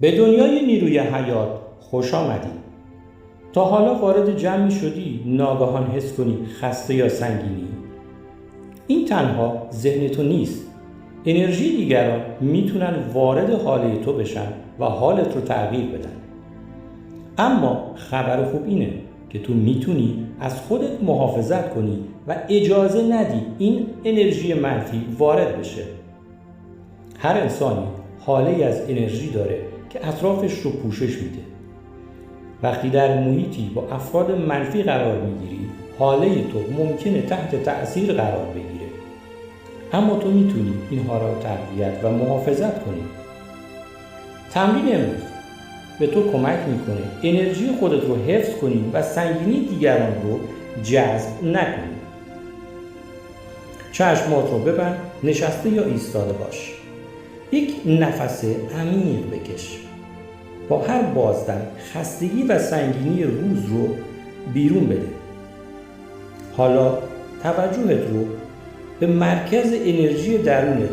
به دنیای نیروی حیات خوش آمدی. تا حالا وارد جمعی شدی ناگهان حس کنی خسته یا سنگینی؟ این تنها ذهن تو نیست. انرژی دیگران میتونن وارد حاله تو بشن و حالت رو تغییر بدن. اما خبر خوب اینه که تو میتونی از خودت محافظت کنی و اجازه ندی این انرژی منفی وارد بشه. هر انسانی حاله‌ای از انرژی داره که اطرافش رو پوشش میده. وقتی در محیطی با افراد منفی قرار میگیری، حاله تو ممکنه تحت تأثیر قرار بگیره. اما تو میتونی اینها را تقویت و محافظت کنی. تمرین امروز به تو کمک میکنه انرژی خودت رو حفظ کنی و سنگینی دیگران رو جذب نکنی. چشمات رو ببند، نشسته یا ایستاده باش. یک نفس عمیق بکش. با هر بازدم خستگی و سنگینی روز رو بیرون بده. حالا توجهت رو به مرکز انرژی درونت،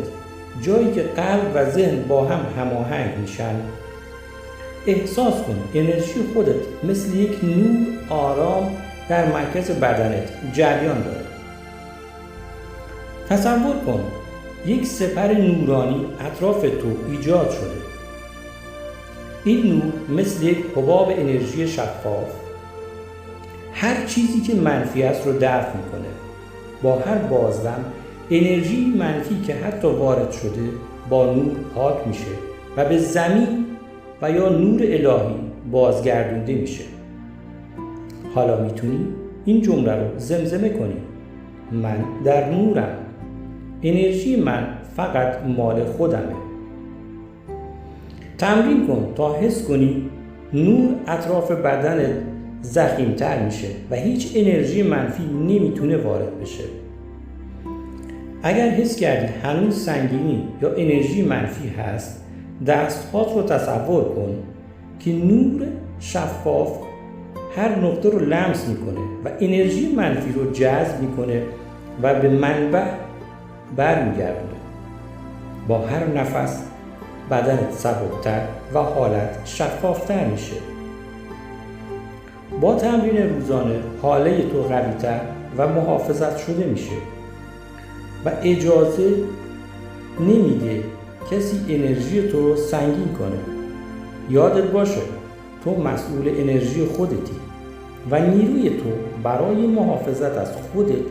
جایی که قلب و ذهن با هم هماهنگ میشن، احساس کن انرژی خودت مثل یک نور آرام در مرکز بدنت جریان داره. تصور کن یک سپر نورانی اطراف تو ایجاد شده. این نور مثل یک حباب انرژی شفاف هر چیزی که منفی است رو دفع میکنه. با هر بازدم انرژی منفی که حتی وارد شده با نور پاک میشه و به زمین و یا نور الهی بازگردونده میشه. حالا میتونی این جمله رو زمزمه کنی: من در نورم. انرژی من فقط مال خودمه. تمرین کن تا حس کنی نور اطراف بدنت ضخیم‌تر میشه و هیچ انرژی منفی نمیتونه وارد بشه. اگر حس کردی هنوز سنگینی یا انرژی منفی هست، دست‌هات رو تصور کن که نور شفاف هر نقطه رو لمس میکنه و انرژی منفی رو جذب میکنه و به منبع برمیگردونه. با هر نفس بدنت سبکتر و حالت شفافتر میشه. با تمرین روزانه حاله تو قوی‌تر و محافظت شده میشه و اجازه نمیده کسی انرژی تو رو سنگین کنه. یادت باشه تو مسئول انرژی خودتی و نیروی تو برای محافظت از خودت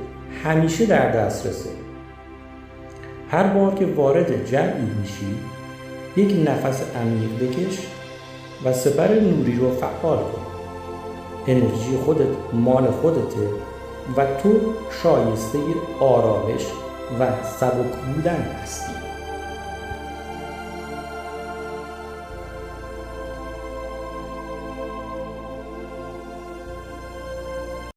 همیشه در دسترسه. هر بار که وارد جمعی میشی، یک نفس عمیق بکش و سپر نوری رو فعال کن. انرژی خودت مال خودته و تو شایسته آرامش و سبک بودن هستی.